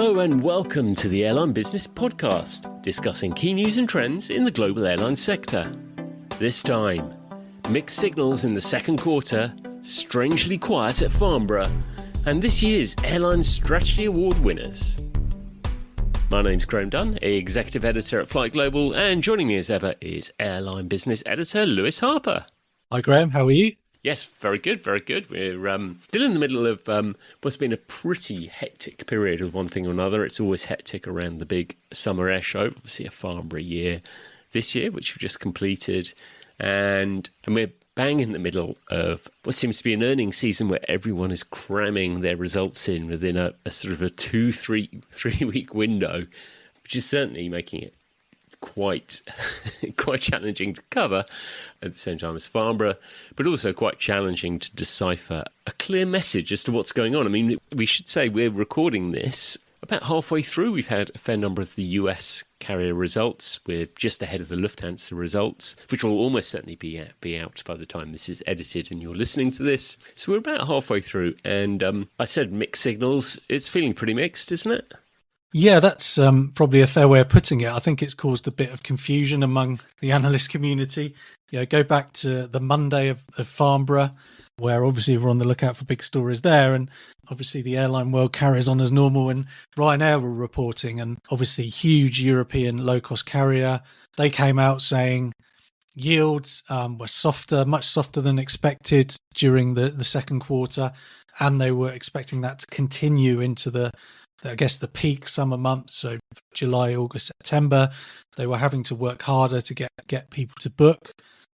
Hello and welcome to the Airline Business Podcast, discussing key news and trends in the global airline sector. This time, mixed signals in the second quarter, strangely quiet at Farnborough, and this year's Airline Strategy Award winners. My name's Graham Dunn, Executive Editor at Flight Global, and joining me as ever is Airline Business Editor Lewis Harper. Hi Graham, how are you? Yes, very good, very good. We're still in the middle of what's been a pretty hectic period of one thing or another. It's always hectic around the big summer air show, obviously a Farnborough year this year, which we've just completed. And we're bang in the middle of what seems to be an earnings season where everyone is cramming their results in within a sort of a 2-3 week window, which is certainly making it quite challenging to cover at the same time as Farnborough, but also quite challenging to decipher a clear message as to what's going on. I mean, we should say we're recording this about halfway through. We've had a fair number of the US carrier results. We're just ahead of the Lufthansa results, which will almost certainly be out by the time this is edited and you're listening to this. So we're about halfway through, and I said mixed signals. It's feeling pretty mixed, isn't it? Yeah, that's probably a fair way of putting it. I think it's caused a bit of confusion among the analyst community. Go back to the Monday of Farnborough, where obviously we're on the lookout for big stories there. And obviously the airline world carries on as normal, and Ryanair were reporting, and obviously huge European low-cost carrier. They came out saying yields were softer, much softer than expected during the second quarter. And they were expecting that to continue into the peak summer months, so July, August, September. They were having to work harder to get people to book.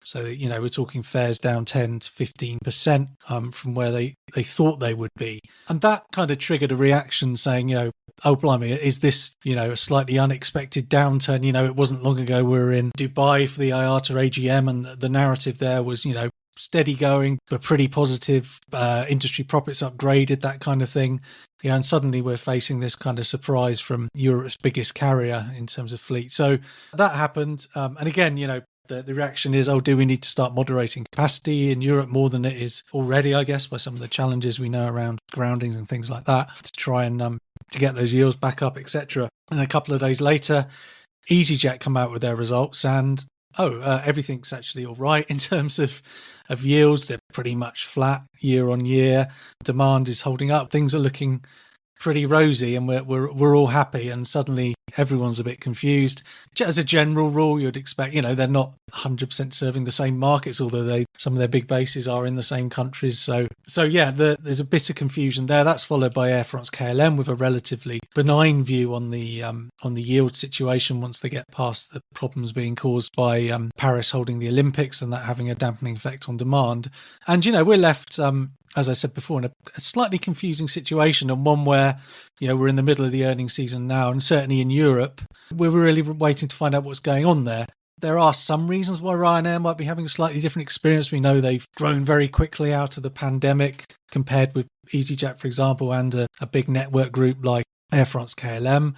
So, we're talking fares down 10 to 15% from where they thought they would be. And that kind of triggered a reaction saying, oh, blimey, is this, a slightly unexpected downturn? It wasn't long ago we were in Dubai for the IATA AGM, and the narrative there was, steady going, but pretty positive, industry profits upgraded, that kind of thing. And suddenly we're facing this kind of surprise from Europe's biggest carrier in terms of fleet. So that happened. And again, the reaction is, do we need to start moderating capacity in Europe more than it is already, I guess, by some of the challenges we know around groundings and things like that, to try and to get those yields back up, etc. And a couple of days later, EasyJet come out with their results, and everything's actually all right in terms of yields. They're pretty much flat year on year. Demand is holding up. Things are looking pretty rosy, and we're all happy. And suddenly everyone's a bit confused. As a general rule, you'd expect, they're not 100% serving the same markets, although some of their big bases are in the same countries. So yeah, there's a bit of confusion there. That's followed by Air France-KLM with a relatively benign view on the yield situation once they get past the problems being caused by Paris holding the Olympics and that having a dampening effect on demand. And we're left, as I said before, in a slightly confusing situation, and one where we're in the middle of the earnings season now, and certainly in Europe, we're really waiting to find out what's going on there. There are some reasons why Ryanair might be having a slightly different experience. We know they've grown very quickly out of the pandemic compared with EasyJet, for example, and a big network group like Air France-KLM.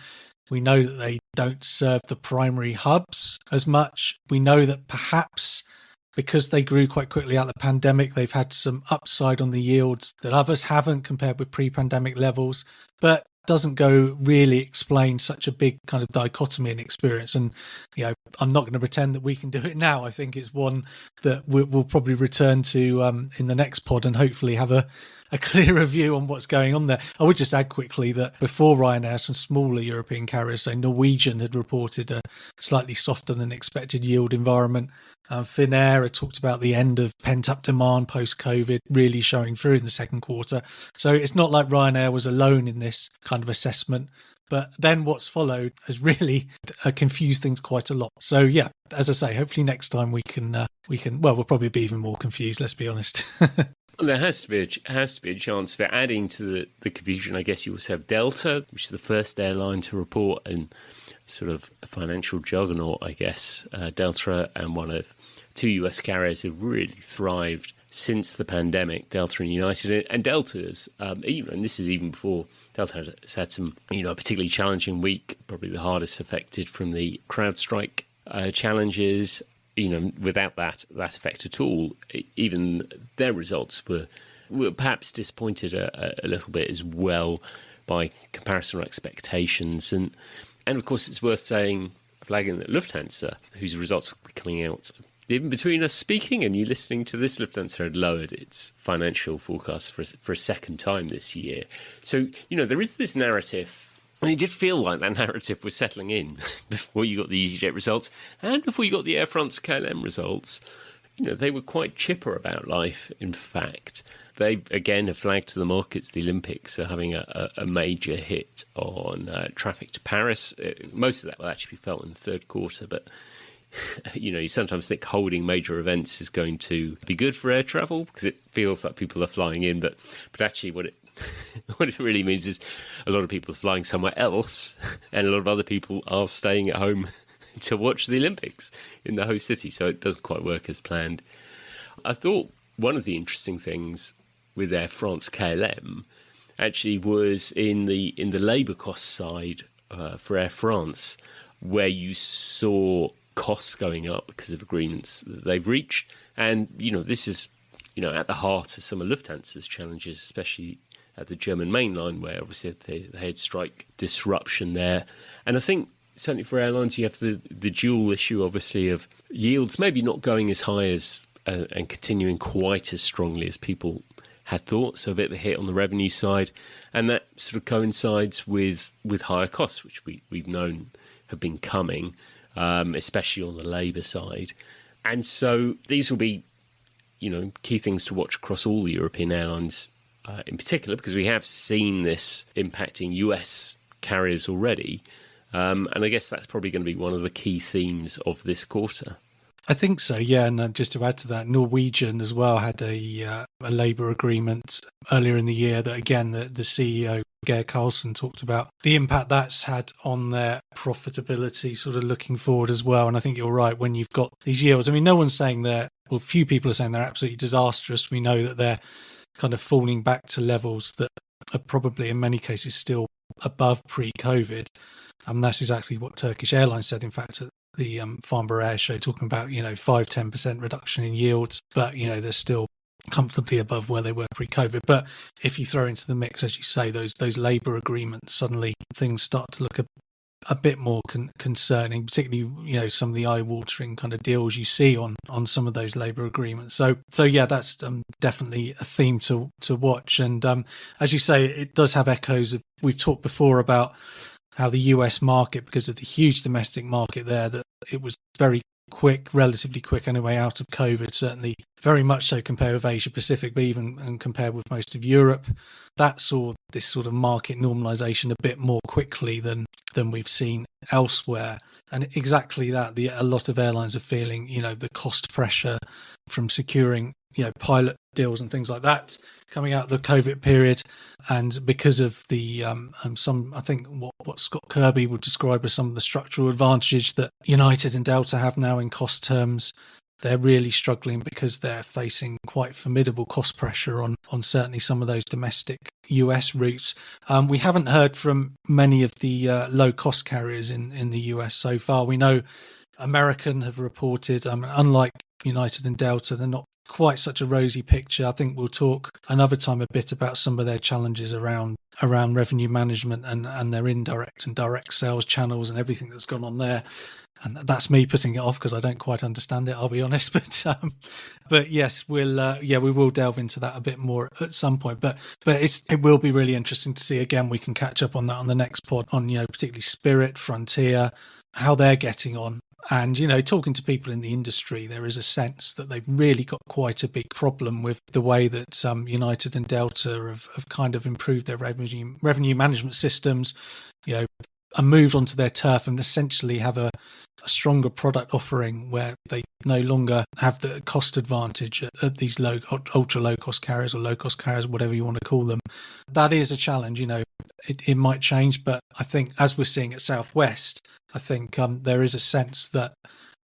We know that they don't serve the primary hubs as much. We know that perhaps because they grew quite quickly out of the pandemic, they've had some upside on the yields that others haven't compared with pre-pandemic levels. But doesn't go really explain such a big kind of dichotomy in experience. And, I'm not going to pretend that we can do it now. I think it's one that we'll probably return to in the next pod, and hopefully have a clearer view on what's going on there. I would just add quickly that before Ryanair, some smaller European carriers, so Norwegian, had reported a slightly softer than expected yield environment. Finnair had talked about the end of pent-up demand post-COVID really showing through in the second quarter. So it's not like Ryanair was alone in this kind of assessment. But then what's followed has really confused things quite a lot. So yeah, as I say, hopefully next time we can. We'll probably be even more confused. Let's be honest. Well, there has to be a chance for adding to the confusion. I guess you also have Delta, which is the first airline to report, and sort of a financial juggernaut, I guess. Delta and one of two US carriers who've really thrived since the pandemic, Delta and United. And Delta's, and this is even before Delta has had some, a particularly challenging week, probably the hardest affected from the CrowdStrike challenges. Without that effect at all, even their results were perhaps disappointed a little bit as well by comparison or expectations. And of course, it's worth flagging that Lufthansa, whose results will be coming out even between us speaking and you listening to this, Lufthansa had lowered its financial forecast for a second time this year. So, there is this narrative, and it did feel like that narrative was settling in before you got the EasyJet results and before you got the Air France-KLM results. They were quite chipper about life, in fact. They, again, have flagged to the markets the Olympics are having a major hit on traffic to Paris. Most of that will actually be felt in the third quarter, but you sometimes think holding major events is going to be good for air travel because it feels like people are flying in, but actually what it really means is a lot of people are flying somewhere else and a lot of other people are staying at home to watch the Olympics in the host city, so it doesn't quite work as planned. I thought one of the interesting things with Air France-KLM actually was in the labour cost side for Air France, where you saw costs going up because of agreements that they've reached. And, this is, at the heart of some of Lufthansa's challenges, especially at the German mainline, where obviously they had strike disruption there. And I think certainly for airlines, you have the dual issue, obviously, of yields maybe not going as high as and continuing quite as strongly as people had thought, so a bit of a hit on the revenue side. And that sort of coincides with higher costs, which we've known have been coming, especially on the labour side. And so these will be, key things to watch across all the European airlines in particular, because we have seen this impacting US carriers already. And I guess that's probably going to be one of the key themes of this quarter. I think so, yeah. And just to add to that, Norwegian as well had a labour agreement earlier in the year that, again, the CEO, Geir Karlsson, talked about the impact that's had on their profitability sort of looking forward as well. And I think you're right, when you've got these yields, I mean, no one's saying few people are saying they're absolutely disastrous. We know that they're kind of falling back to levels that are probably in many cases still above pre-COVID. And that's exactly what Turkish Airlines said, in fact, at the Farnborough Air Show, talking about, 5-10% reduction in yields, but, they're still comfortably above where they were pre-COVID. But if you throw into the mix, as you say, those labour agreements, suddenly things start to look a bit more concerning, particularly, some of the eye-watering kind of deals you see on some of those labour agreements. So yeah, that's definitely a theme to watch. And as you say, it does have echoes of, we've talked before about how the US market, because of the huge domestic market there, that it was very relatively quick anyway, out of COVID, certainly very much so compared with Asia Pacific, but even and compared with most of Europe, that saw this sort of market normalization a bit more quickly than we've seen elsewhere. And exactly that, a lot of airlines are feeling, the cost pressure from securing, pilot deals and things like that coming out of the COVID period. And because of the I think what Scott Kirby would describe as some of the structural advantages that United and Delta have now in cost terms, they're really struggling because they're facing quite formidable cost pressure on certainly some of those domestic US routes. We haven't heard from many of the low-cost carriers in the US so far. We know American have reported, unlike United and Delta, they're not quite such a rosy picture. I think we'll talk another time a bit about some of their challenges around revenue management and their indirect and direct sales channels and everything that's gone on there. And that's me putting it off because I don't quite understand it, I'll be honest. But yes, we will delve into that a bit more at some point. But it will be really interesting to see. Again, we can catch up on that on the next pod on, particularly Spirit, Frontier, how they're getting on. And, talking to people in the industry, there is a sense that they've really got quite a big problem with the way that United and Delta have kind of improved their revenue management systems, and moved onto their turf and essentially have a stronger product offering where they no longer have the cost advantage at these ultra low cost carriers or low cost carriers, whatever you want to call them. That is a challenge. It might change, but I think as we're seeing at Southwest, I think there is a sense that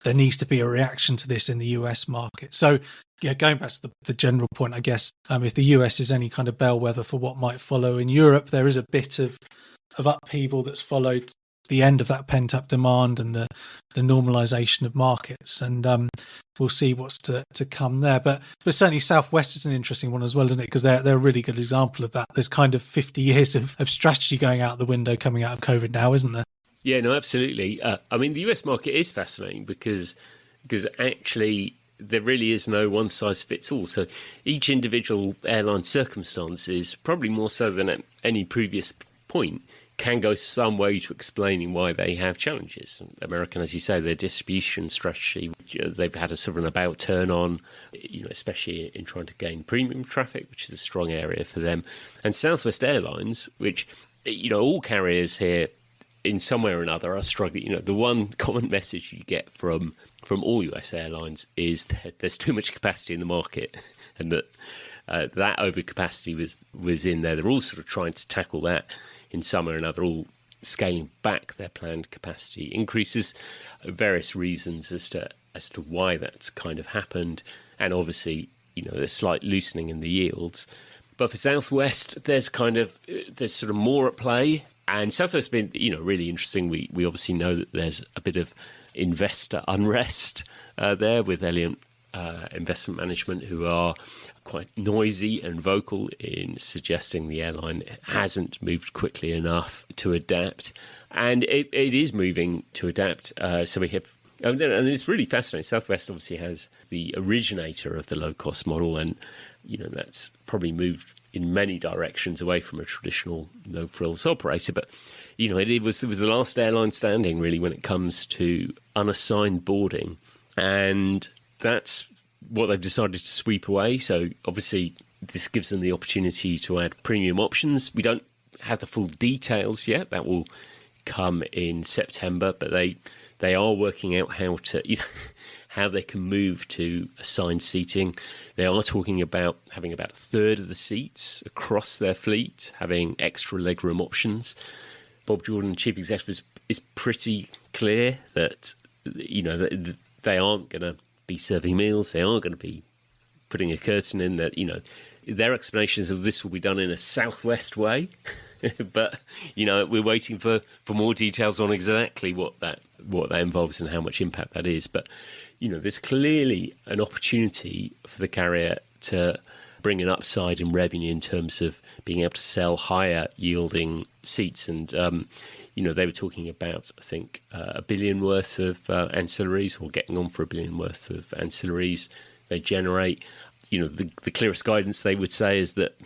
there needs to be a reaction to this in the US market. So, going back to the general point, I guess, if the US is any kind of bellwether for what might follow in Europe, there is a bit of upheaval that's followed the end of that pent up demand and the normalization of markets. And we'll see what's to come there. But certainly Southwest is an interesting one as well, isn't it? Because they're a really good example of that. There's kind of 50 years of strategy going out the window coming out of COVID now, isn't there? Yeah, no, absolutely. I mean, the US market is fascinating because actually there really is no one size fits all. So each individual airline circumstance is probably more so than at any previous point can go some way to explaining why they have challenges. American, as you say, their distribution strategy, they've had a sort of an about turn on, especially in trying to gain premium traffic, which is a strong area for them. And Southwest Airlines, which, all carriers here in some way or another are struggling. The one common message you get from all US airlines is that there's too much capacity in the market, and that that overcapacity was in there. They're all sort of trying to tackle that in some way or another, all scaling back their planned capacity increases. Various reasons as to why that's kind of happened, and obviously there's slight loosening in the yields. But for Southwest, there's sort of more at play. And Southwest has been, really interesting. We obviously know that there's a bit of investor unrest there with Elliott Investment Management, who are quite noisy and vocal in suggesting the airline hasn't moved quickly enough to adapt. And it is moving to adapt. So we have, and it's really fascinating. Southwest obviously has the originator of the low-cost model, and, that's probably moved in many directions away from a traditional no-frills operator. But, it was the last airline standing, really, when it comes to unassigned boarding. And that's what they've decided to sweep away. So, obviously, this gives them the opportunity to add premium options. We don't have the full details yet. That will come in September. But they are working out how they can move to assigned seating. They are talking about having about a third of the seats across their fleet, having extra legroom options. Bob Jordan, chief executive, is pretty clear that that they aren't going to be serving meals. They aren't going to be putting a curtain in. That their explanations of this will be done in a Southwest way. But we're waiting for more details on exactly what that involves and how much impact that is. But there's clearly an opportunity for the carrier to bring an upside in revenue in terms of being able to sell higher yielding seats. And they were talking about, I think, $1 billion worth of ancillaries, or getting on for $1 billion worth of ancillaries they generate. The clearest guidance they would say is that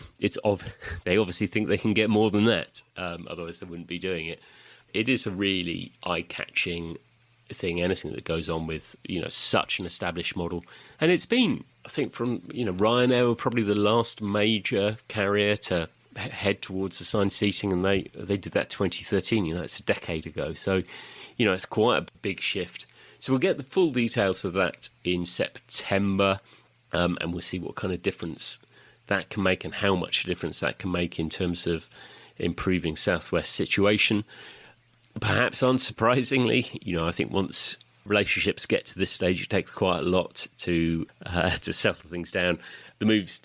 they obviously think they can get more than that. Otherwise they wouldn't be doing it. It is a really eye-catching thing, anything that goes on with, such an established model. And it's been, I think, from, Ryanair were probably the last major carrier to head towards assigned seating, and they did that 2013, it's a decade ago. So, it's quite a big shift. So we'll get the full details of that in September. And we'll see what kind of difference that can make and how much difference that can make in terms of improving Southwest's situation. Perhaps unsurprisingly, I think once relationships get to this stage, it takes quite a lot to settle things down. The moves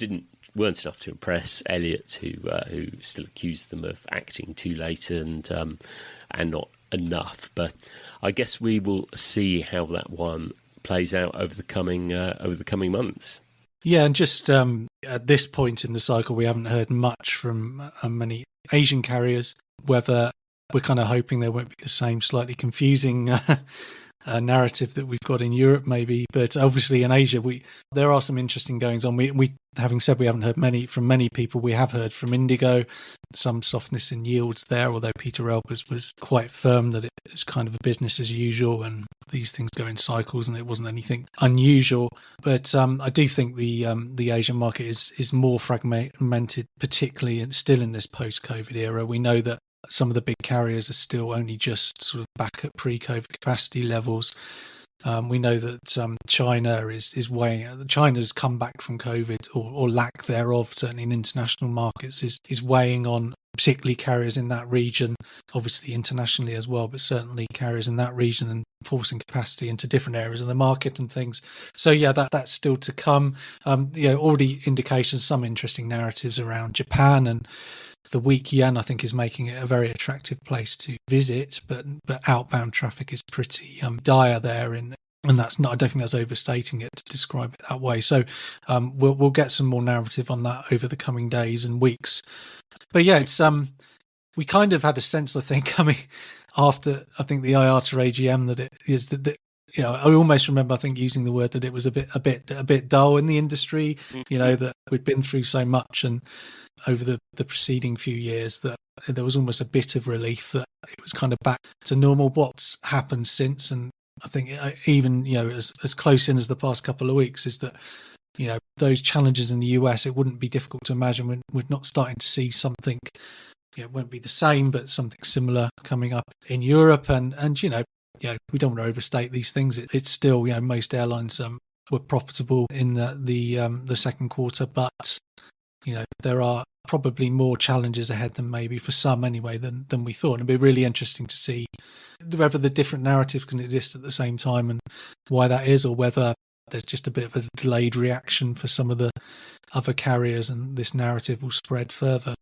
weren't enough to impress Elliott, who still accused them of acting too late and not enough. But I guess we will see how that one plays out over the coming months. Yeah, and just at this point in the cycle, we haven't heard much from many Asian carriers. Whether we're kind of hoping there won't be the same slightly confusing narrative that we've got in Europe, maybe. But obviously in Asia, there are some interesting goings on. We having said we haven't heard from many people, we have heard from Indigo some softness in yields there, although Peter Elbers was quite firm that it's kind of a business as usual and these things go in cycles and it wasn't anything unusual. But I do think the Asian market is more fragmented, particularly still in this post-COVID era. We know that some of the big carriers are still only just sort of back at pre-COVID capacity levels. We know that China is weighing. China's comeback from COVID or lack thereof, certainly in international markets, is weighing on particularly carriers in that region, obviously internationally as well, but certainly carriers in that region and forcing capacity into different areas of the market and things. So yeah, that's still to come. Already indications, some interesting narratives around Japan and the weak yen, I think, is making it a very attractive place to visit, but outbound traffic is pretty dire there, and that's not. I don't think that's overstating it to describe it that way. So we'll get some more narrative on that over the coming days and weeks. But yeah, it's we kind of had a sense, I think, coming after I think the IATA AGM that it is that. You know, I almost remember, I think, using the word that it was a bit dull in the industry. You know, that we'd been through so much, and over the preceding few years, that there was almost a bit of relief that it was kind of back to normal. What's happened since, and I think even, you know, as close in as the past couple of weeks, is that, you know, those challenges in the US, it wouldn't be difficult to imagine we're not starting to see something. You know, it won't be the same, but something similar coming up in Europe, and you know. Yeah, we don't want to overstate these things. It's still, you know, most airlines were profitable in the second quarter, but you know, there are probably more challenges ahead than maybe for some anyway than we thought. It'd be really interesting to see whether the different narratives can exist at the same time and why that is, or whether there's just a bit of a delayed reaction for some of the other carriers and this narrative will spread further.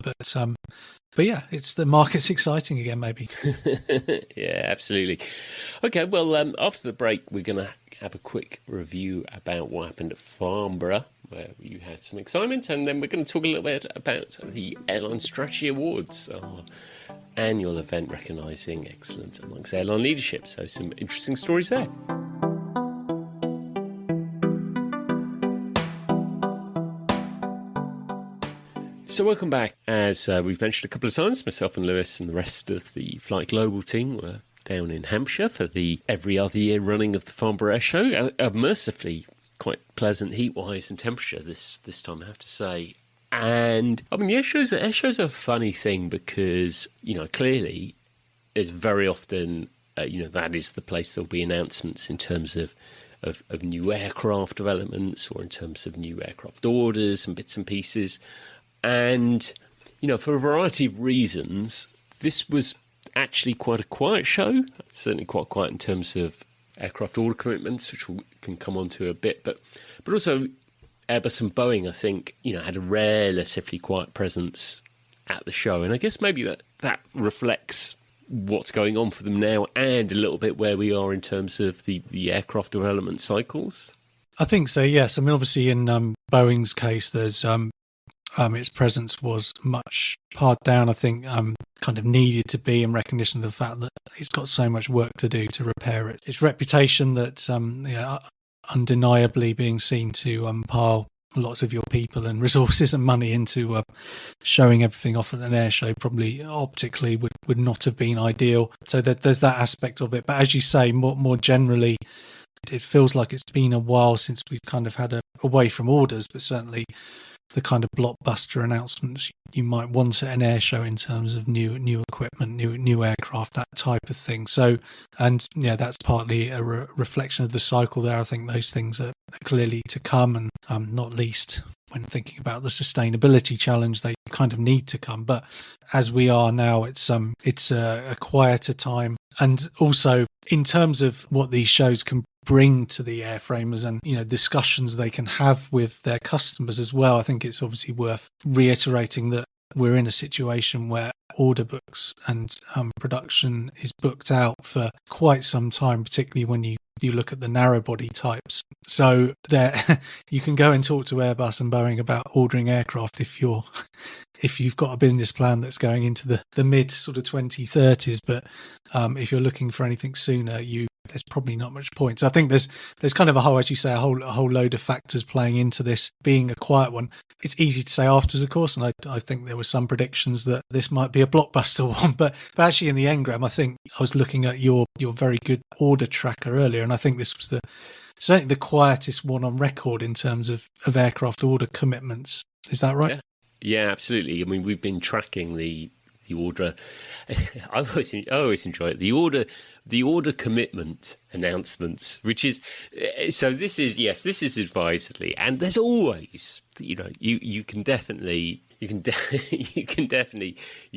But yeah, it's the market's exciting again, maybe. Yeah, absolutely. Okay, well, after the break, we're going to have a quick review about what happened at Farnborough, where you had some excitement, and then we're going to talk a little bit about the Airline Strategy Awards, our annual event recognising excellence amongst airline leadership. So some interesting stories there. So welcome back. As we've mentioned a couple of times, myself and Lewis and the rest of the Flight Global team were down in Hampshire for the every other year running of the Farnborough Air Show. A mercifully quite pleasant heat-wise and temperature this time, I have to say. And I mean, the air shows are a funny thing because, you know, clearly there's very often, you know, that is the place there'll be announcements in terms of new aircraft developments or in terms of new aircraft orders and bits and pieces. And, you know, for a variety of reasons, this was actually quite a quiet show, certainly quite quiet in terms of aircraft order commitments, which we can come on to a bit. But also Airbus and Boeing, I think, you know, had a relatively quiet presence at the show. And I guess maybe that reflects what's going on for them now and a little bit where we are in terms of the aircraft development cycles. I think so, yes. I mean, obviously in Boeing's case, there's its presence was much pared down, I think, kind of needed to be in recognition of the fact that it's got so much work to do to repair it. Its reputation that, you know, undeniably being seen to pile lots of your people and resources and money into showing everything off at an air show probably optically would not have been ideal. So there's that aspect of it. But as you say, more generally, it feels like it's been a while since we've kind of had away from orders, but certainly the kind of blockbuster announcements you might want at an air show in terms of new equipment, new aircraft, that type of thing. So, and yeah, that's partly a reflection of the cycle there. I think those things are clearly to come, and not least when thinking about the sustainability challenge, they kind of need to come. But as we are now, it's a quieter time, and also in terms of what these shows can bring to the airframers and, you know, discussions they can have with their customers as well. I think it's obviously worth reiterating that we're in a situation where order books and production is booked out for quite some time, particularly when you look at the narrow body types. So there, you can go and talk to Airbus and Boeing about ordering aircraft if you've got a business plan that's going into the mid sort of 2030s. But if you're looking for anything sooner, there's probably not much point. So I think there's kind of a whole, as you say, a whole load of factors playing into this being a quiet one. It's easy to say afterwards, of course, and I think there were some predictions that this might be a blockbuster one. But actually, in the end, Graham, I think I was looking at your very good order tracker earlier, and I think this was certainly the quietest one on record in terms of aircraft order commitments. Is that right? Yeah, absolutely. I mean, we've been tracking the order. I always enjoy it. The order commitment announcements, which is so. This is advisedly, and there's always, you know, you can definitely you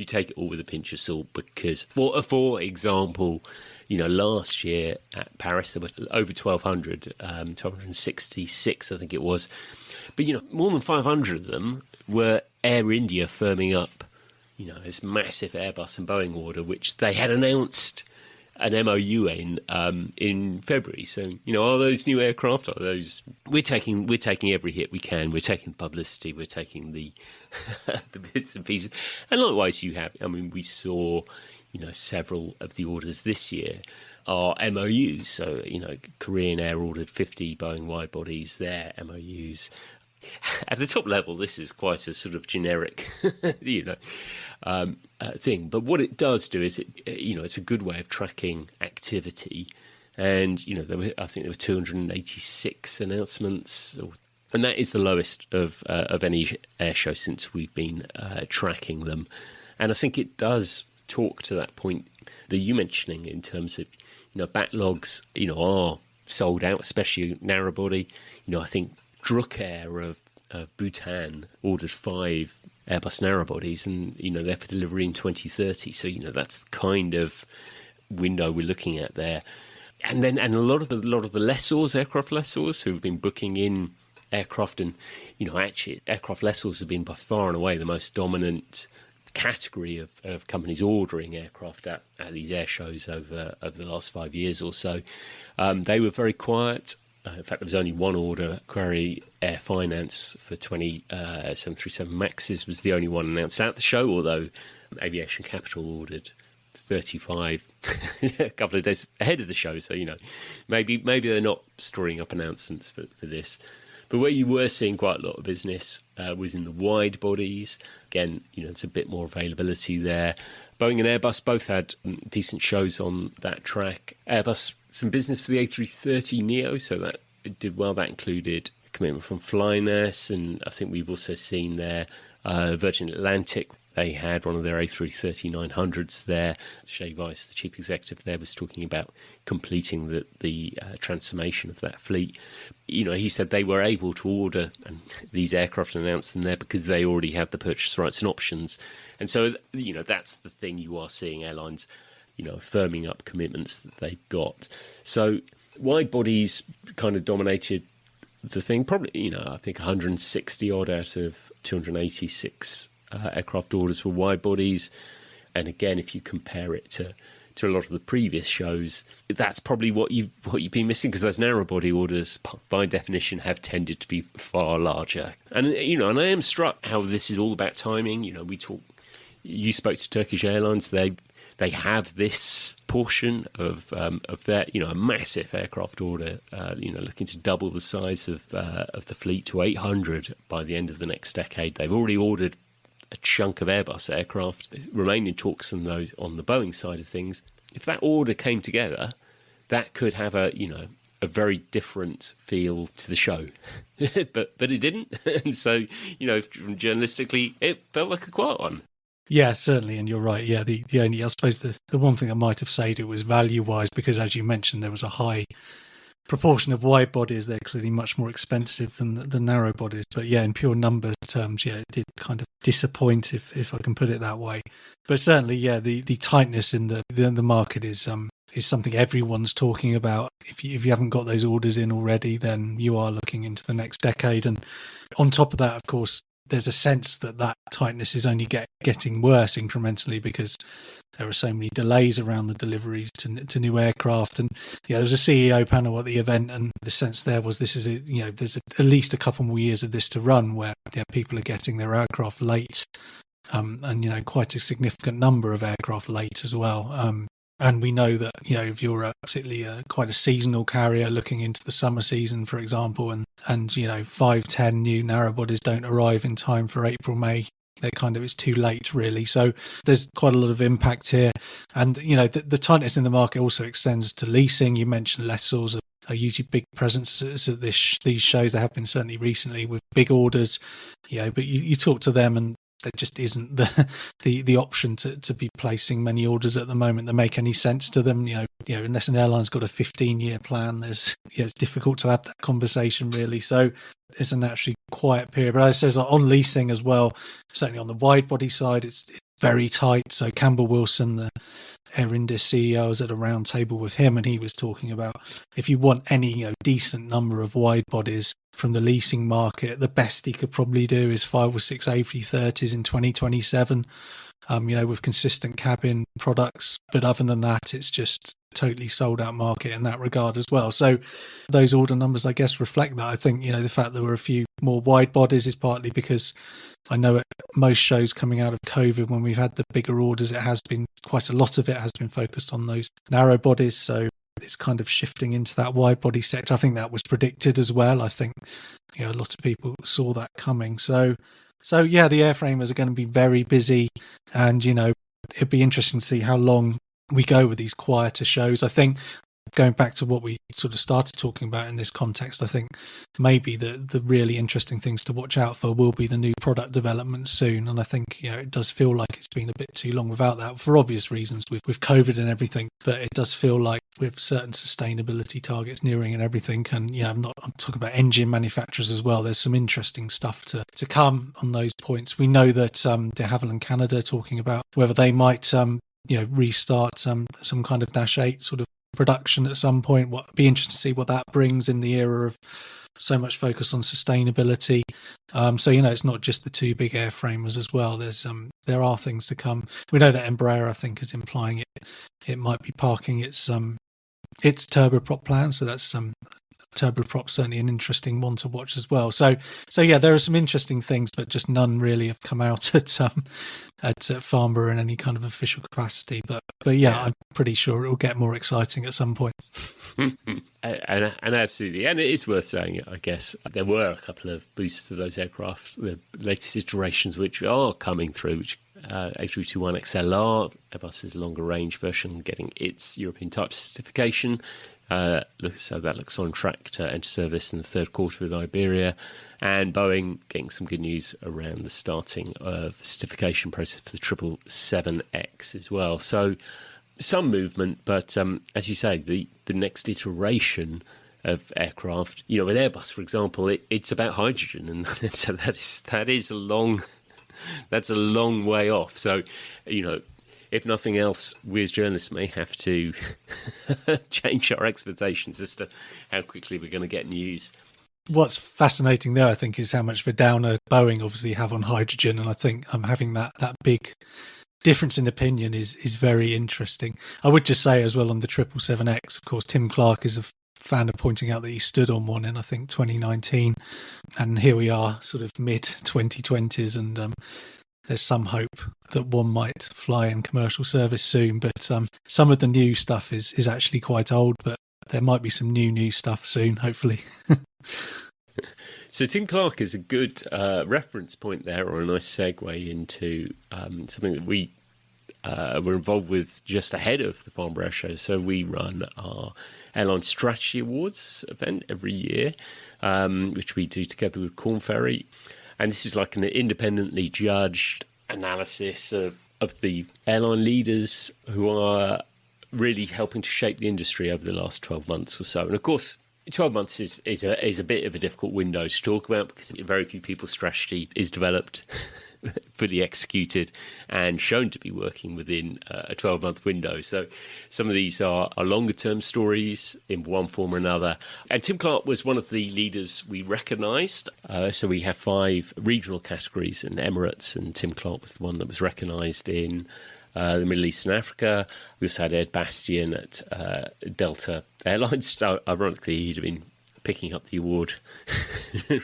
take it all with a pinch of salt, because for example, you know, last year at Paris there were over 1,266, I think it was, but you know, more than 500 of them were Air India firming up this massive Airbus and Boeing order, which they had announced an MOU in February. So, are those new aircraft? Are those? We're taking every hit we can. We're taking publicity. We're taking the the bits and pieces. And likewise, we saw, several of the orders this year are MOUs. So, Korean Air ordered 50 Boeing wide bodies. They're MOUs. At the top level, this is quite a sort of generic, thing. But what it does do is it's a good way of tracking activity. And I think there were 286 announcements, and that is the lowest of any air show since we've been tracking them. And I think it does talk to that point that you mentioning in terms of backlogs are sold out, especially narrow body. I think Druk Air of Bhutan ordered 5 Airbus narrow bodies, and they're for delivery in 2030. So that's the kind of window we're looking at there. And a lot of the lessors, aircraft lessors, who've been booking in aircraft, and actually aircraft lessors have been by far and away the most dominant category of companies ordering aircraft at these air shows over the last 5 years or so. They were very quiet. In fact, there was only one order. Quarry Air Finance for 20 737 Maxes was the only one announced at the show, although Aviation Capital ordered 35 a couple of days ahead of the show. So, maybe they're not storing up announcements for this. But where you were seeing quite a lot of business was in the wide bodies. Again, it's a bit more availability there. Boeing and Airbus both had decent shows on that track. Airbus, some business for the A330neo, so that it did well. That included a commitment from Flyness, and I think we've also seen there Virgin Atlantic. They had one of their A330-900s there. Shay Weiss, the chief executive there, was talking about completing the transformation of that fleet. He said they were able to order these aircraft and announce them there because they already had the purchase rights and options. And so, that's the thing. You are seeing airlines, firming up commitments that they've got. So wide bodies kind of dominated the thing. Probably, I think 160 odd out of 286 aircraft orders were wide bodies. And again, if you compare it to a lot of the previous shows, that's probably what you've been missing, because those narrow body orders, by definition, have tended to be far larger. And and I am struck how this is all about timing. You spoke to Turkish Airlines. They have this portion of their a massive aircraft order, looking to double the size of the fleet to 800 by the end of the next decade. They've already ordered a chunk of Airbus aircraft, remain in talks on those on the Boeing side of things. If that order came together, that could have a very different feel to the show, but it didn't, and so journalistically, it felt like a quiet one. Yeah, certainly, and you're right. Yeah, the only, I suppose the one thing I might have said, it was value wise, because as you mentioned, there was a high proportion of wide bodies. They're clearly much more expensive than the narrow bodies. But yeah, in pure number terms, yeah, it did kind of disappoint, if I can put it that way. But certainly, yeah, the tightness in the market is something everyone's talking about. If you haven't got those orders in already, then you are looking into the next decade. And on top of that, of course, there's a sense that tightness is only getting worse incrementally, because there are so many delays around the deliveries to new aircraft. And there was a CEO panel at the event, and the sense there was there's at least a couple more years of this to run, where people are getting their aircraft late, and quite a significant number of aircraft late as well. And we know that, if you're particularly quite a seasonal carrier looking into the summer season, for example, and 5-10 new narrow bodies don't arrive in time for April, May, it's too late, really. So there's quite a lot of impact here. And, the tightness in the market also extends to leasing. You mentioned lessors are usually big presences at these shows. There have been certainly recently with big orders, but you talk to them, and there just isn't the option to be placing many orders at the moment that make any sense to them. Unless an airline's got a 15-year plan, it's difficult to have that conversation, really. So it's a naturally quiet period. But as I says, on leasing as well, certainly on the wide body side, it's very tight. So Campbell Wilson, the Air Indus CEO, I was at a round table with him, and he was talking about, if you want any decent number of wide bodies from the leasing market, the best he could probably do is 5 or 6 A330s in 2027. with consistent cabin products. But other than that, it's just totally sold out market in that regard as well. So those order numbers, I guess, reflect that. I think, the fact there were a few more wide bodies is partly because I know at most shows coming out of COVID, when we've had the bigger orders, it has been quite a lot of it has been focused on those narrow bodies. So it's kind of shifting into that wide body sector. I think that was predicted as well. I think, a lot of people saw that coming. So yeah, the airframers are going to be very busy, and, it'd be interesting to see how long we go with these quieter shows. I think, going back to what we sort of started talking about in this context, I think maybe the really interesting things to watch out for will be the new product development soon. And I think, it does feel like it's been a bit too long without that, for obvious reasons with COVID and everything. But it does feel like with certain sustainability targets nearing and everything, and I'm talking about engine manufacturers as well, there's some interesting stuff to come on those points. We know that de Havilland Canada talking about whether they might restart some kind of Dash 8 sort of production at some point. Be interesting to see what that brings in the era of so much focus on sustainability. So it's not just the two big airframers as well. There are things to come. We know that Embraer, I think, is implying it might be parking its turboprop plan. So that's turboprop certainly an interesting one to watch as well. So yeah, there are some interesting things, but just none really have come out at Farnborough in any kind of official capacity. But yeah, I'm pretty sure it will get more exciting at some point. and absolutely, and it is worth saying, I guess, there were a couple of boosts to those aircraft, the latest iterations which are coming through, which A321XLR, Airbus's longer range version, getting its European type certification. So that looks on track to enter service in the third quarter with Iberia, and Boeing getting some good news around the starting of the certification process for the 777X as well. So some movement, but as you say, the next iteration of aircraft, with Airbus, for example, it's about hydrogen, and so that is that's a long way off. So, if nothing else, we as journalists may have to change our expectations as to how quickly we're going to get news. What's fascinating there, I think, is how much of a downer Boeing obviously have on hydrogen. And I think having that big difference in opinion is very interesting. I would just say as well on the 777X, of course, Tim Clark is a fan of pointing out that he stood on one in, I think, 2019. And here we are sort of mid-2020s, and there's some hope that one might fly in commercial service soon. But some of the new stuff is actually quite old, but there might be some new stuff soon, hopefully. So Tim Clark is a good reference point there, or a nice segue into something that we were involved with just ahead of the Farnborough show. So we run our Airline Strategy Awards event every year, which we do together with Corn Ferry. And this is like an independently judged analysis of the airline leaders who are really helping to shape the industry over the last 12 months or so. And of course, 12 months is a bit of a difficult window to talk about, because very few people's strategy is developed, fully executed, and shown to be working within a 12-month window. So some of these are longer-term stories in one form or another. And Tim Clark was one of the leaders we recognised. So we have 5 regional categories in Emirates, and Tim Clark was the one that was recognised in the Middle East and Africa. We also had Ed Bastian at Delta Airlines. Ironically, he'd have been picking up the award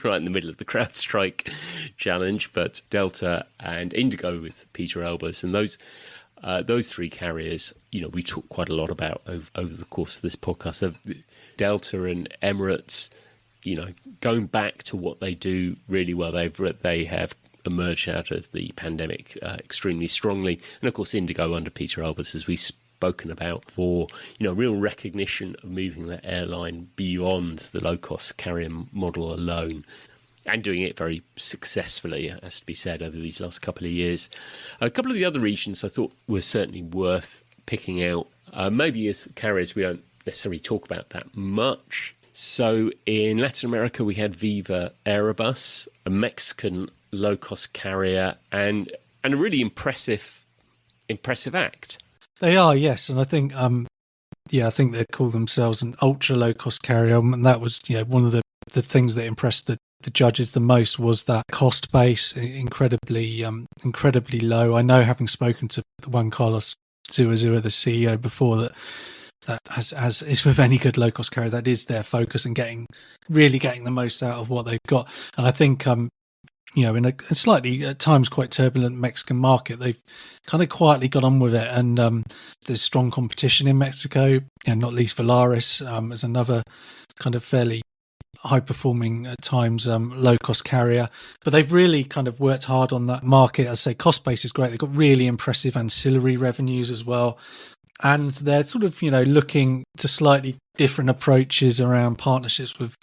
right in the middle of the CrowdStrike challenge, but Delta and Indigo with Peter Elbers, and those 3 carriers, we talk quite a lot about over the course of this podcast. So Delta and Emirates, going back to what they do really well, they have emerged out of the pandemic extremely strongly, and of course Indigo under Peter Elbers, as we've spoken about, for real recognition of moving the airline beyond the low-cost carrier model alone, and doing it very successfully, has to be said, over these last couple of years. A couple of the other regions I thought were certainly worth picking out, maybe as carriers we don't necessarily talk about that much. So in Latin America we had Viva Aerobus, a Mexican low-cost carrier, and a really impressive act. They are, yes, and I think I think they call themselves an ultra low-cost carrier, and that was one of the things that impressed the the judges the most was that cost base, incredibly low. I know, having spoken to Juan Carlos Zuazua, the CEO, before, that as is with any good low cost carrier, that is their focus, and really getting the most out of what they've got. And I think in a slightly at times quite turbulent Mexican market, they've kind of quietly got on with it. And there's strong competition in Mexico, and not least Volaris as another kind of fairly high performing at times low cost carrier. But they've really kind of worked hard on that market. As I say, cost base is great. They've got really impressive ancillary revenues as well. And they're sort of, looking to slightly different approaches around partnerships with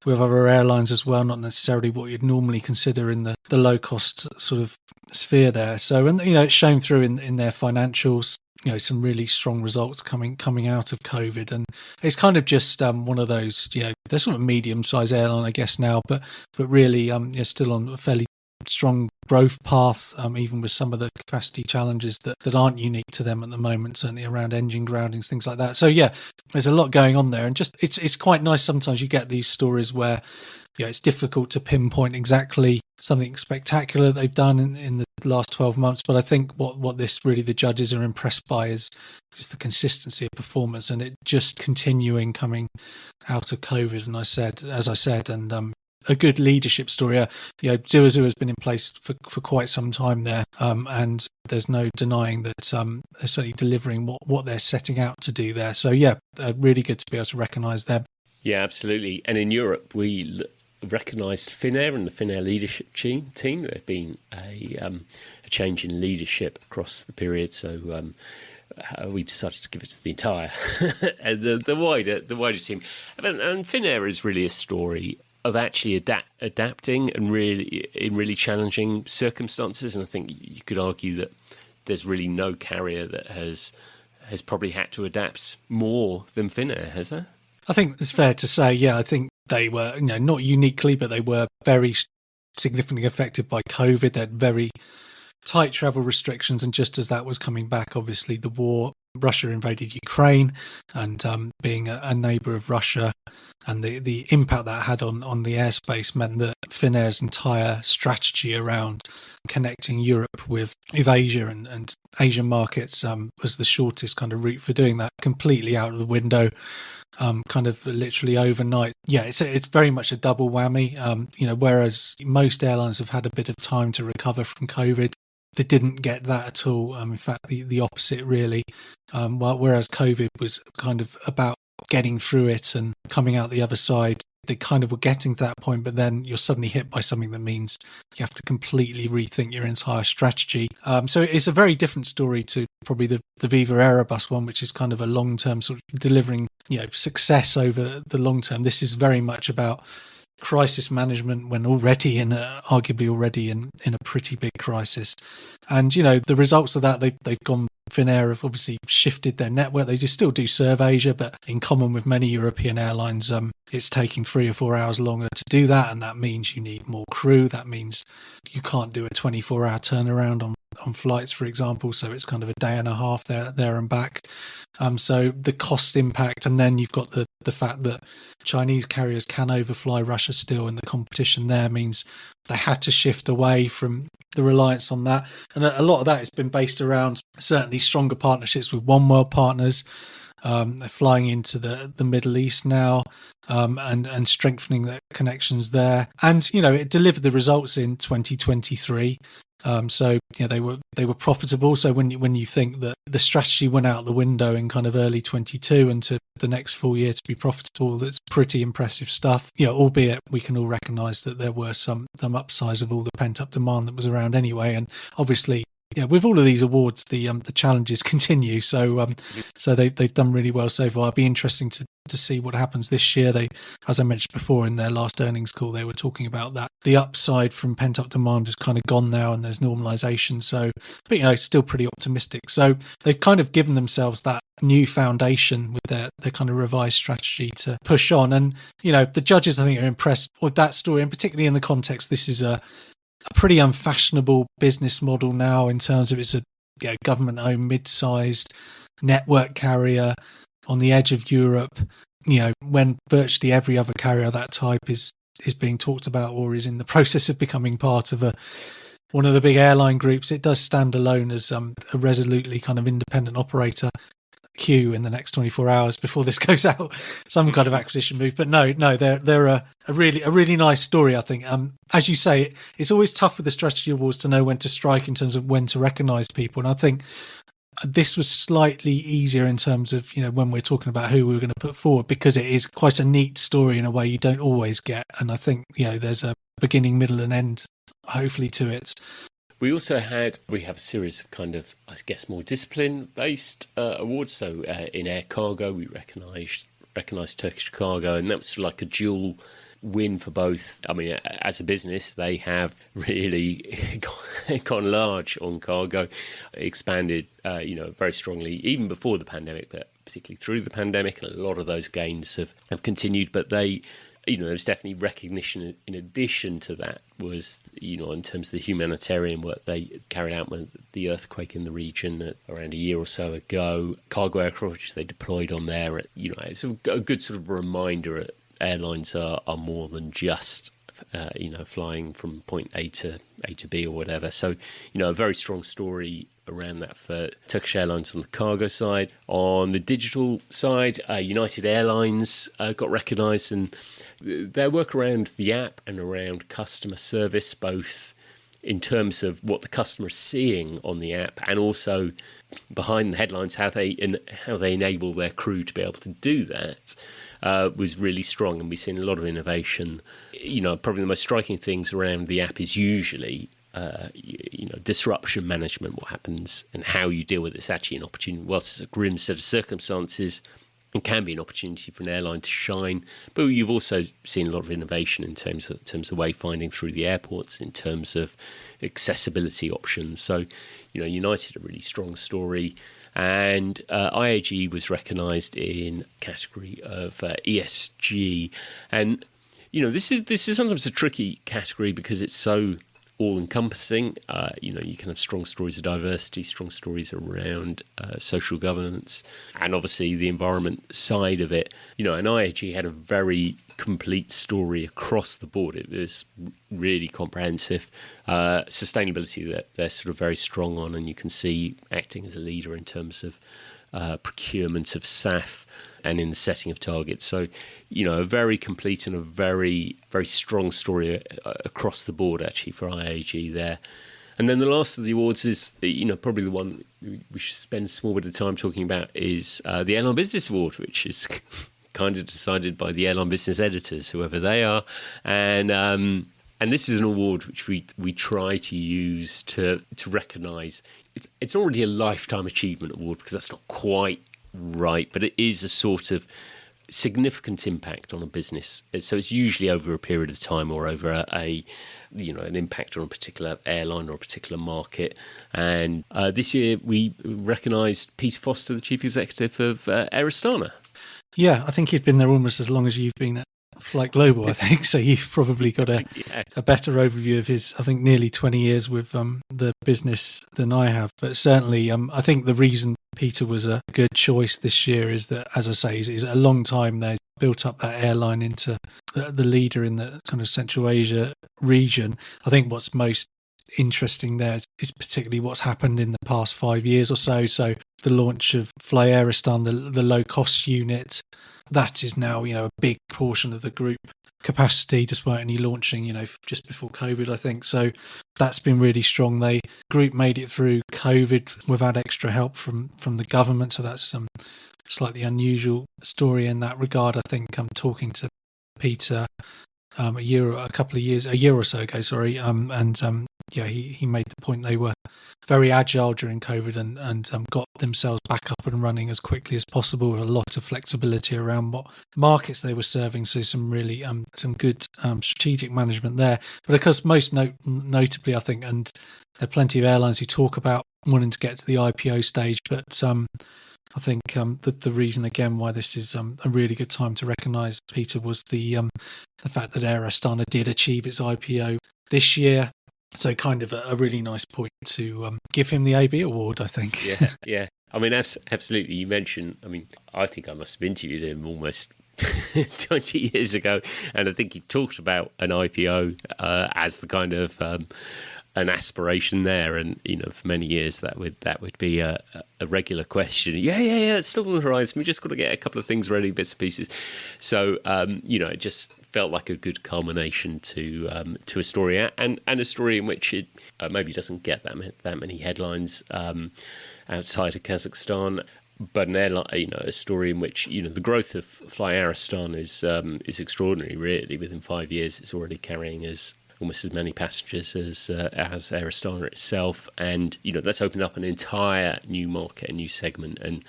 other airlines as well, not necessarily what you'd normally consider in the low cost sort of sphere there. So, and it's shown through in their financials, some really strong results coming out of COVID. And it's kind of just one of those, they're sort of medium-sized airline, I guess, now, but really still on a fairly strong growth path, even with some of the capacity challenges that aren't unique to them at the moment, certainly around engine groundings, things like that. So yeah, there's a lot going on there, and just it's quite nice sometimes you get these stories where it's difficult to pinpoint exactly something spectacular they've done in the last 12 months, but I think what this really the judges are impressed by is just the consistency of performance, and it just continuing coming out of COVID. And as I said, and a good leadership story. Zuazua has been in place for quite some time there, and there's no denying that they're certainly delivering what they're setting out to do there. So yeah, really good to be able to recognise them. Yeah, absolutely. And in Europe, we recognised Finnair and the Finnair leadership team. There's been a change in leadership across the period, so we decided to give it to the entire the wider team. And Finnair is really a story of actually adapting and really challenging circumstances. And I think you could argue that there's really no carrier that has probably had to adapt more than Finnair, has there? I think it's fair to say, I think they were, not uniquely, but they were very significantly affected by COVID. They had very tight travel restrictions, and just as that was coming back, obviously the war, Russia invaded Ukraine, and being a neighbour of Russia, and the impact that had on the airspace meant that Finnair's entire strategy around connecting Europe with Asia and Asian markets was the shortest kind of route for doing that, completely out of the window, kind of literally overnight. Yeah, it's very much a double whammy. Whereas most airlines have had a bit of time to recover from COVID, they didn't get that at all. In fact, the opposite really. Whereas COVID was kind of about getting through it and coming out the other side, they kind of were getting to that point, but then you're suddenly hit by something that means you have to completely rethink your entire strategy. So it's a very different story to probably the Viva Aerobus one, which is kind of a long-term sort of delivering, success over the long term. This is very much about crisis management when arguably already in a pretty big crisis. And the results of that, they've gone. Finnair have obviously shifted their network. They just still do serve Asia, but in common with many European airlines, it's taking 3 or 4 hours longer to do that, and that means you need more crew. That means you can't do a 24-hour turnaround on flights, for example. So it's kind of a day and a half there and back. So the cost impact, and then you've got the fact that Chinese carriers can overfly Russia still, and the competition there means they had to shift away from the reliance on that. And a lot of that has been based around certainly stronger partnerships with One World partners. They're flying into the Middle East now, and strengthening their connections there. And, it delivered the results in 2023. So they were profitable. So when you think that the strategy went out the window in kind of early 22 and to the next full year to be profitable, that's pretty impressive stuff. Albeit we can all recognise that there were some upsides of all the pent up demand that was around anyway. And obviously, with all of these awards, the challenges continue. So they've done really well so far. It'll be interesting to see what happens this year. They, as I mentioned before in their last earnings call, they were talking about that the upside from pent up demand has kind of gone now, and there's normalization. So, but still pretty optimistic. So they've kind of given themselves that new foundation with their kind of revised strategy to push on. And the judges, I think, are impressed with that story, and particularly in the context, this is a pretty unfashionable business model now in terms of it's a government-owned, mid-sized network carrier on the edge of Europe. When virtually every other carrier of that type is is being talked about or is in the process of becoming part of one of the big airline groups, it does stand alone as a resolutely kind of independent operator queue in the next 24 hours before this goes out, some kind of acquisition move. But no, they're a really nice story, I think. As you say, it's always tough with the strategy awards to know when to strike in terms of when to recognise people. And I think this was slightly easier in terms of, when we're talking about who we were going to put forward, because it is quite a neat story in a way you don't always get. And I think, there's a beginning, middle and end, hopefully, to it. We also have a series of kind of, I guess, more discipline-based awards. So in air cargo, we recognised Turkish Cargo, and that was like a dual win for both. I mean, as a business, they have really gone large on cargo, expanded, very strongly, even before the pandemic, but particularly through the pandemic. And a lot of those gains have continued, but they... there's definitely recognition in addition to that was, in terms of the humanitarian work they carried out with the earthquake in the region around a year or so ago, cargo aircraft which they deployed on there. It's a good sort of reminder that airlines are more than just, flying from point A to B or whatever. So, a very strong story around that for Turkish Airlines on the cargo side. On the digital side, United Airlines got recognised, and their work around the app and around customer service, both in terms of what the customer is seeing on the app and also behind the headlines, how they enable their crew to be able to do that, was really strong. And we've seen a lot of innovation. Probably the most striking things around the app is usually disruption management, what happens and how you deal with it. It's actually an opportunity. Whilst it's a grim set of circumstances, it can be an opportunity for an airline to shine. But you've also seen a lot of innovation in terms of wayfinding through the airports, in terms of accessibility options. So, United, a really strong story. And IAG was recognised in category of ESG. And, this is sometimes a tricky category because it's so all-encompassing. You can have strong stories of diversity, strong stories around social governance, and obviously the environment side of it. And IAG had a very complete story across the board. It was really comprehensive. Sustainability that they're sort of very strong on, and you can see acting as a leader in terms of procurement of SAF and in the setting of targets. So, a very complete and a very, very strong story across the board, actually, for IAG there. And then the last of the awards is, probably the one we should spend a small bit of time talking about is the Airline Business Award, which is kind of decided by the airline business editors, whoever they are. And this is an award which we try to use to recognise. It's already a Lifetime Achievement Award, because that's not quite right, but it is a sort of significant impact on a business. So it's usually over a period of time or over an impact on a particular airline or a particular market. And this year we recognised Peter Foster, the chief executive of Air Astana. Yeah, I think he'd been there almost as long as you've been at Flight Global, I think. So you've probably got a better overview of his, I think, nearly 20 years with the business than I have. But certainly, I think the reason Peter was a good choice this year is that, as I say, he's a long time there, built up that airline into the leader in the kind of Central Asia region. I think what's most interesting there is particularly what's happened in the past 5 years or so. So the launch of Fly Aristan, the low cost unit, that is now, a big portion of the group capacity, despite only launching, just before COVID, I think. So that's been really strong. The group made it through COVID without extra help from the government. So that's some slightly unusual story in that regard. I think I'm talking to Peter a year or so ago, he made the point they were very agile during COVID and got themselves back up and running as quickly as possible, with a lot of flexibility around what markets they were serving. So some really some good strategic management there. But of course, most notably, I think, and there are plenty of airlines who talk about wanting to get to the IPO stage, but I think the reason again why this is a really good time to recognise Peter was the fact that Air Astana did achieve its IPO this year. So kind of a really nice point to give him the AB award, I think. Yeah. I mean, absolutely. You mentioned, I think I must have interviewed him almost 20 years ago, and I think he talked about an IPO as the kind of an aspiration there, and for many years that would be a regular question. Yeah, it's still on the horizon. We just got to get a couple of things ready, bits and pieces. So it just felt like a good culmination to a story, and a story in which it maybe doesn't get that many headlines outside of Kazakhstan. But an airline, a story in which the growth of Fly Aristan is extraordinary. Really, within 5 years, it's already carrying almost as many passengers as Aristan itself, and that's opened up an entire new market, a new segment. And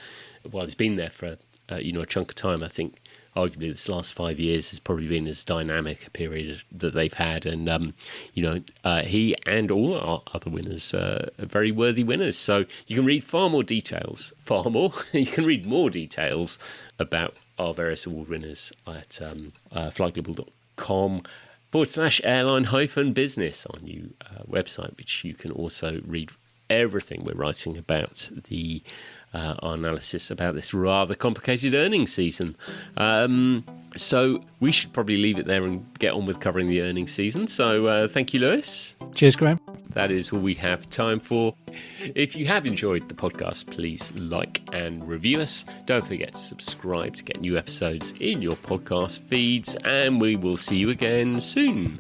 while it's been there for a chunk of time, I think arguably this last 5 years has probably been as dynamic a period that they've had. And he and all our other winners are very worthy winners. So you can read you can read more details about our various award winners at flyglobal.com/airline-business, our new website, which you can also read everything we're writing about our analysis about this rather complicated earnings season. So we should probably leave it there and get on with covering the earnings season. So thank you, Lewis. Cheers, Graham. That is all we have time for. If you have enjoyed the podcast, please like and review us. Don't forget to subscribe to get new episodes in your podcast feeds, and we will see you again soon.